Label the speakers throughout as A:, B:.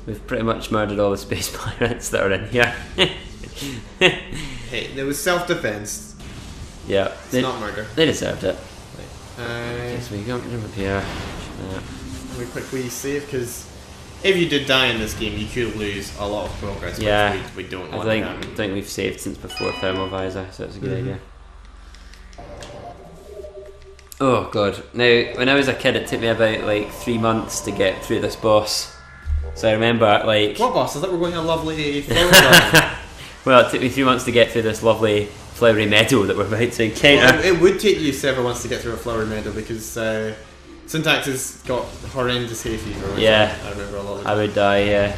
A: We've pretty much murdered all the space pirates that are in here.
B: Hey, there was self-defense.
A: Yeah.
B: It's not murder.
A: They deserved it.
B: Right.
A: So we got him up here.
B: We quickly save, because if you did die in this game, you could lose a lot of progress.
A: Yeah.
B: Which we don't want
A: I
B: to happen.
A: think we've saved since before thermal visor, so it's a good idea. Oh god. Now, when I was a kid, it took me about like 3 months to get through this boss. So I remember like...
B: What boss? I thought we were going to a lovely flower garden.
A: Well, it took me 3 months to get through this lovely flowery meadow that we're about to encounter.
B: Well, it would take you several months to get through a flowery meadow, because Syntax has got horrendous hay fever.
A: Yeah.
B: I remember a lot of it.
A: I would die, yeah.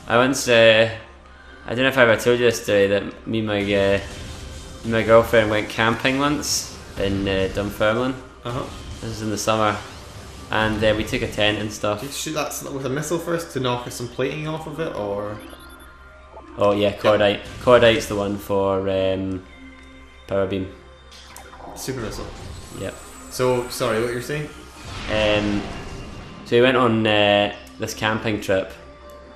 A: I once... I don't know if I ever told you this story, that me and my girlfriend went camping once in Dunfermline. This was in the summer. And we took a tent and stuff.
B: Did you shoot that with a missile first to knock some plating off of it, or...?
A: Oh yeah, Cordite. Cordite's the one for power beam.
B: Super missile.
A: Yep.
B: So, sorry, what you were saying?
A: So we went on this camping trip.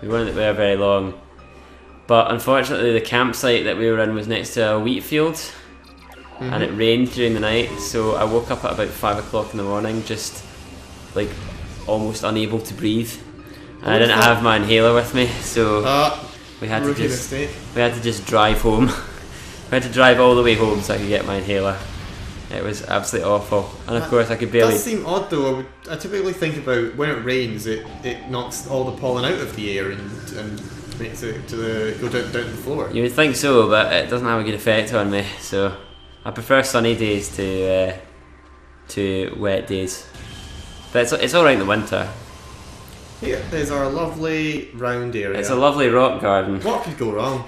A: We weren't there very long. But unfortunately the campsite that we were in was next to a wheat field. And it rained during the night, so I woke up at about 5 o'clock in the morning, just like almost unable to breathe. And I didn't have my inhaler with me, so we had to just drive home. We had to drive all the way home so I could get my inhaler. It was absolutely awful, and of course I could barely.
B: It does seem odd though. I typically think about when it rains, it knocks all the pollen out of the air and makes it go down to the floor.
A: You would think so, but it doesn't have a good effect on me. So I prefer sunny days to wet days. But it's all right in the winter.
B: Here, there's our lovely round area.
A: It's a lovely rock garden.
B: What could go wrong?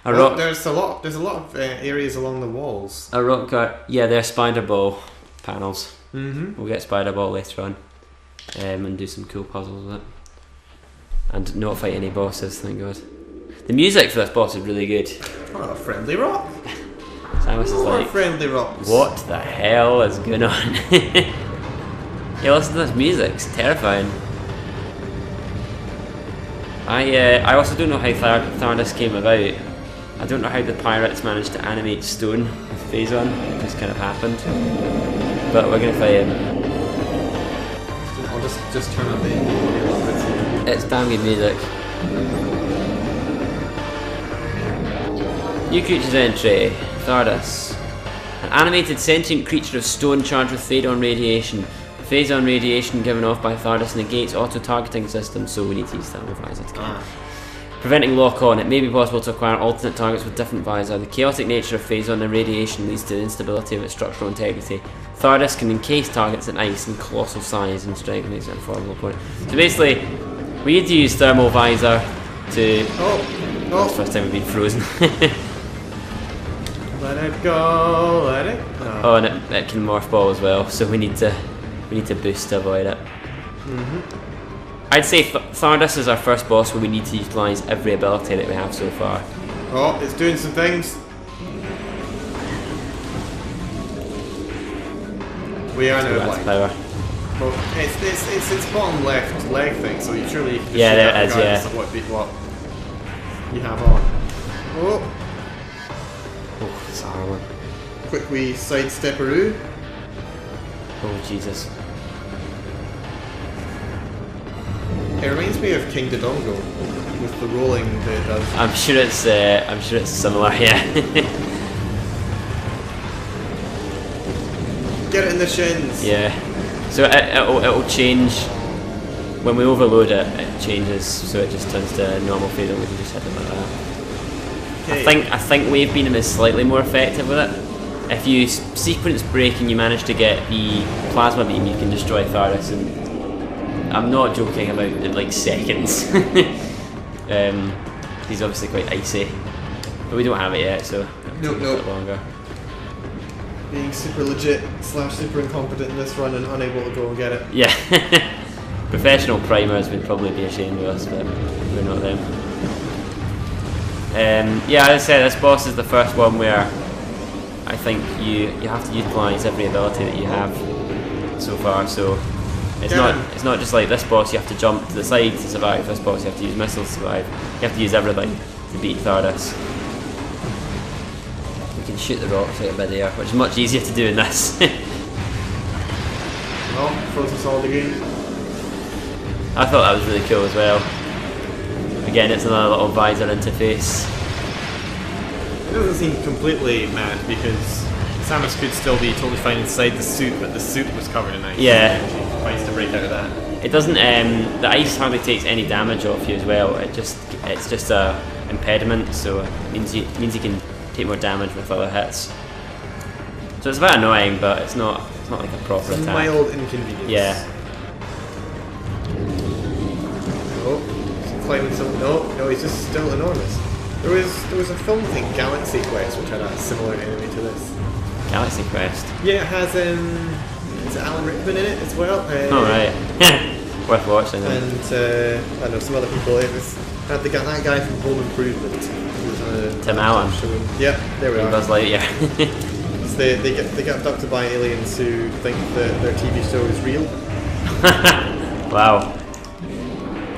B: There's a lot of areas along the walls.
A: A rock garden. Yeah, they're spider ball panels.
B: Mm-hmm.
A: We'll get spider ball later on, and do some cool puzzles with it, and not fight any bosses. Thank God. The music for this boss is really good.
B: Oh, friendly rock.
A: Samus is like,
B: friendly rocks.
A: What the hell is going on? Yeah, listen to this music. It's terrifying. I also don't know how Thardus came about. I don't know how the pirates managed to animate stone with Phazon. It just kind of happened. But we're going to fight him.
B: I'll just turn up the...
A: It's damn good music. New creatures entry. Thardus. An animated sentient creature of stone charged with Phazon radiation. Phazon radiation given off by Thardus negates auto-targeting systems, so we need to use thermal visor to kill. Preventing lock-on, it may be possible to acquire alternate targets with different visor. The chaotic nature of Phazon irradiation leads to the instability of its structural integrity. Thardus can encase targets in ice and colossal size, and strength makes it a formidable opponent. So basically, we need to use thermal visor to...
B: Oh!
A: That's the first time we've been frozen.
B: Let it go, let it go.
A: Oh, and it can morph ball as well, so we need to boost to avoid it. I'd say Thardus is our first boss where we need to utilise every ability that we have so far.
B: Oh, it's doing some things. We are now blind.
A: Power.
B: Well, it's its bottom left leg thing, so surely you can just
A: Yeah,
B: shoot
A: there
B: that
A: it is,
B: regardless
A: yeah.
B: of what you have on. Oh,
A: Oh, it's a hard one.
B: quick wee sidestepperoo.
A: Oh, Jesus.
B: It reminds me of King Dodongo with the rolling that it does.
A: I'm sure it's similar, yeah.
B: Get it in the shins.
A: Yeah. So it'll change when we overload it. It changes, so it just turns to normal phase, and we can just hit it like that.
B: Okay.
A: I think Wave Beam is slightly more effective with it. If you sequence break and you manage to get the plasma beam, you can destroy Thardus, and I'm not joking about in like seconds. He's obviously quite icy, but we don't have it yet, so it'll take a bit longer.
B: Being super legit / super incompetent in this run and unable to go and get it.
A: Yeah. Professional primers would probably be ashamed of us, but we're not them. Yeah, as I said, this boss is the first one where I think you have to utilise every ability that you have so far, so It's not just like this boss you have to jump to the side to survive, this boss you have to use missiles to survive. You have to use everything to beat Thardus. You can shoot the rocks out of midair, which is much easier to do in this.
B: Oh, frozen solid again.
A: I thought that was really cool as well. Again, it's another little visor interface.
B: It doesn't seem completely mad because Samus could still be totally fine inside the suit, but the suit was covered in ice.
A: Yeah.
B: She fights to break out of that.
A: It doesn't. The ice hardly takes any damage off you as well. It's just a impediment, so it means you can take more damage with other hits. So it's a bit annoying, but it's not like a proper attack.
B: Mild inconvenience.
A: Yeah.
B: Oh, he's climbing some. No, he's just still enormous. There was a film, I think, Galaxy Quest, which had a similar enemy to this.
A: Galaxy Quest.
B: Yeah, it has is it Alan Rickman in it as well?
A: Oh right. Worth watching. Then.
B: And I know some other people. It had that guy from Home Improvement.
A: Tim Allen.
B: Yeah, there we are.
A: Buzz Lightyear.
B: So they get abducted by aliens who think that their TV show is real.
A: Wow.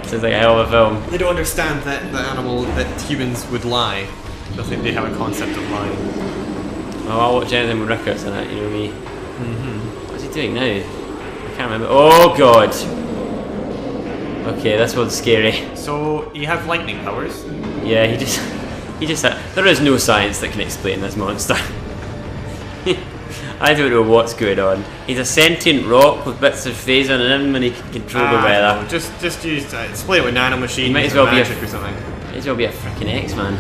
A: Sounds like a hell of a film.
B: They don't understand that humans would lie. They think they have a concept of lying.
A: Oh, I'll watch anything with Rickards in it, you know me. What's he doing now? I can't remember. Oh god! Okay, this one's scary.
B: So, you have lightning powers?
A: Yeah, he just there is no science that can explain this monster. I don't know what's going on. He's a sentient rock with bits of phase on him and he can control the weather.
B: No, just use display it with nanomachines.
A: He might as well be
B: or something.
A: Might as well be a freaking X-Man.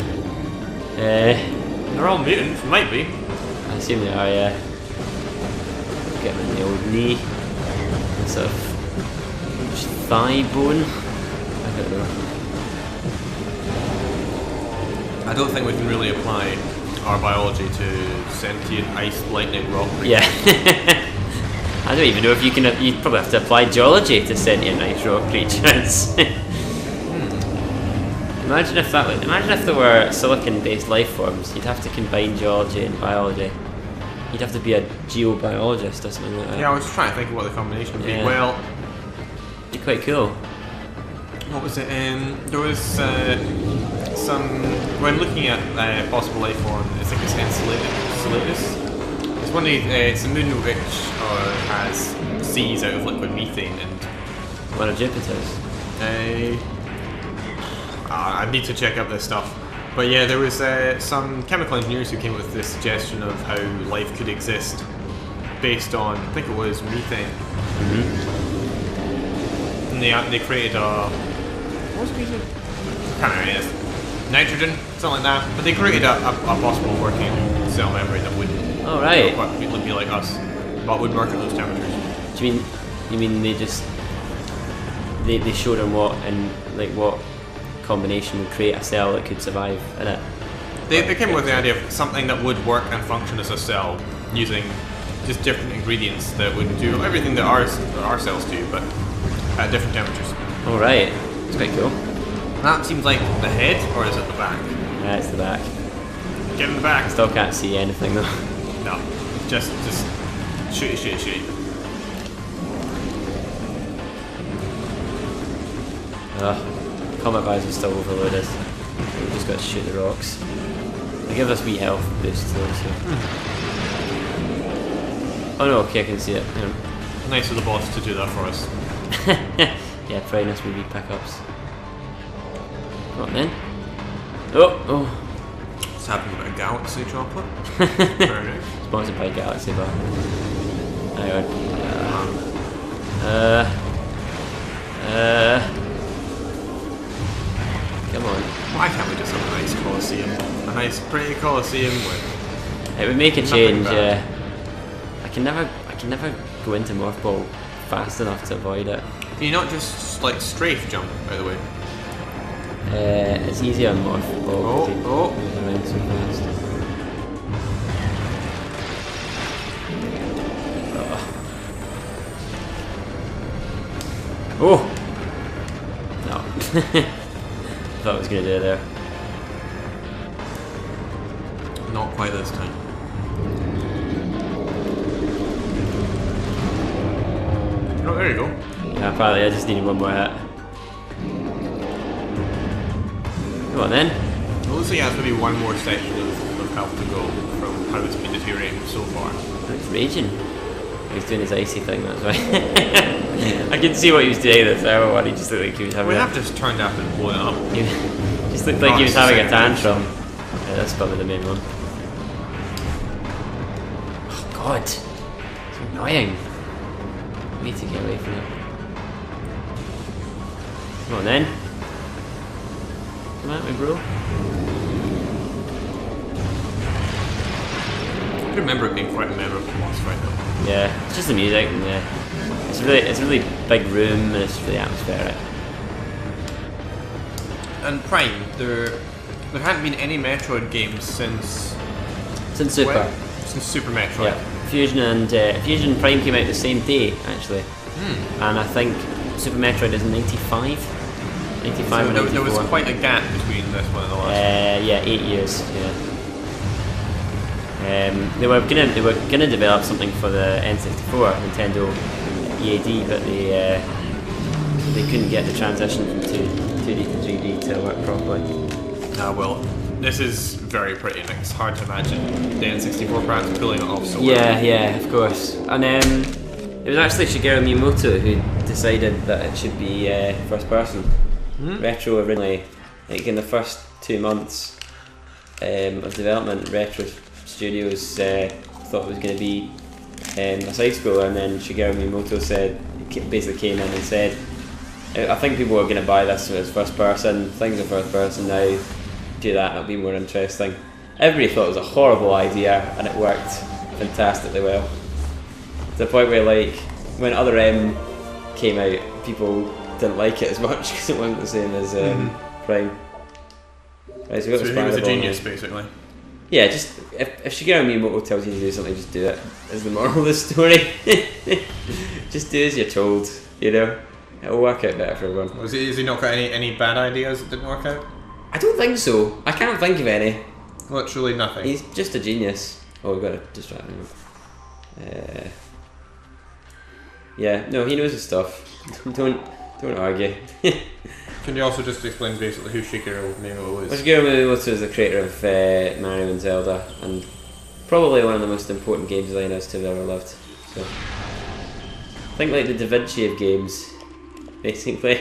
B: They're all mutants, might be.
A: I assume they are, yeah. Get him in the old knee. Sort of thigh bone. I don't know.
B: I don't think we can really apply our biology to sentient ice lightning rock creatures.
A: Yeah. I don't even know if you can. You'd probably have to apply geology to sentient ice rock creatures. Imagine if there were silicon-based life forms. You'd have to combine geology and biology. You'd have to be a geobiologist or something like that.
B: Yeah, I was just trying to think of what the combination would be.
A: Yeah.
B: Well,
A: it'd be quite cool.
B: What was it? There was some when looking at possible life form. I think it's Enceladus. It's one of these. It's a moon which has seas out of liquid methane and
A: One of Jupiter's.
B: I need to check up this stuff. But yeah, there was some chemical engineers who came up with this suggestion of how life could exist based on, I think it was methane. And they created what was methane? I can't remember. Nitrogen, something like that. But they created a possible working cell membrane that wouldn't be like us, but would work at those temperatures.
A: Do you mean they just they showed them what combination would create a cell that could survive in it?
B: They came up with the idea of something that would work and function as a cell using just different ingredients that would do everything that our cells do, but at different temperatures.
A: All right, it's quite cool.
B: That seems like the head, or is it the back?
A: Yeah, it's the back.
B: Get in the back.
A: Still can't see anything though.
B: No, just shoot it.
A: Combat visor's still overloaded. We've just got to shoot the rocks. They give us wee health boost though, so. Oh no, okay, I can see it. Yeah.
B: Nice of the boss to do that for us.
A: Yeah, very nice wee pickups. Come on then. Oh!
B: What's happening about a Galaxy chocolate?
A: Sponsored by Galaxy Bar. Hang on. Come on.
B: Why can't we just have a nice Colosseum? A nice, pretty Colosseum with.
A: It would make a change, yeah. I can never go into Morph Ball fast enough to avoid it.
B: Can you not just like strafe jump, by the way?
A: It's easier on Morph Ball. Move around so fast. Oh! No. I thought I was going to do it there.
B: Not quite this time. there you go.
A: Yeah, apparently I just needed one more hit. Come on then.
B: It looks like it has maybe one more section of health to go from how it's been deteriorating so far.
A: It's raging. He's doing his icy thing, that's why. I could see what he was doing this hour one. He just looked like he was having
B: We have just turned up and blown it up.
A: He just looked like he was having a tantrum. Yeah, that's probably the main one. Oh god. It's annoying. I need to get away from it. Come on then. Come at me, bro.
B: I remember it being quite a memorable boss fight though.
A: Yeah, it's just the music and it's a really big room and it's really atmospheric.
B: And Prime, there hadn't been any Metroid games since
A: Super.
B: when? Since Super Metroid.
A: Yeah. Fusion and Prime came out the same day actually. And I think Super Metroid is 95. 95
B: So
A: and
B: there was
A: 94.
B: quite a gap between this one and the last.
A: Yeah, 8 years. Yeah. They were gonna develop something for the N64, Nintendo EAD, but they couldn't get the transition from 2D to 3D to work properly.
B: Well, this is very pretty and it's hard to imagine the N64 perhaps pulling it off so well.
A: Yeah, of course. And it was actually Shigeru Miyamoto who decided that it should be first person. Retro originally, like in the first 2 months of development, Retro Studios thought it was going to be a side scroller, and then Shigeru Miyamoto basically came in and said, I think people are going to buy this as first person, things are first person now, do that, it'll be more interesting. Everybody thought it was a horrible idea and it worked fantastically well. To the point where like, when Other M came out, people didn't like it as much because it wasn't the same as Prime. Right, so
B: So he was a genius basically.
A: Yeah, just if Shigeru Miyamoto tells you to do something, just do it. Is the moral of the story. Just do as you're told, you know. It'll work out better for everyone.
B: Has he not got any bad ideas that didn't work out?
A: I don't think so. I can't think of any.
B: Literally nothing.
A: He's just a genius. Oh, we've got to distract him. Yeah, no, he knows his stuff. Don't argue.
B: Can you also just explain basically who Shigeru Miyamoto is?
A: Shigeru Miyamoto is the creator of Mario and Zelda, and probably one of the most important game designers to have ever lived. So, think like the Da Vinci of games, basically.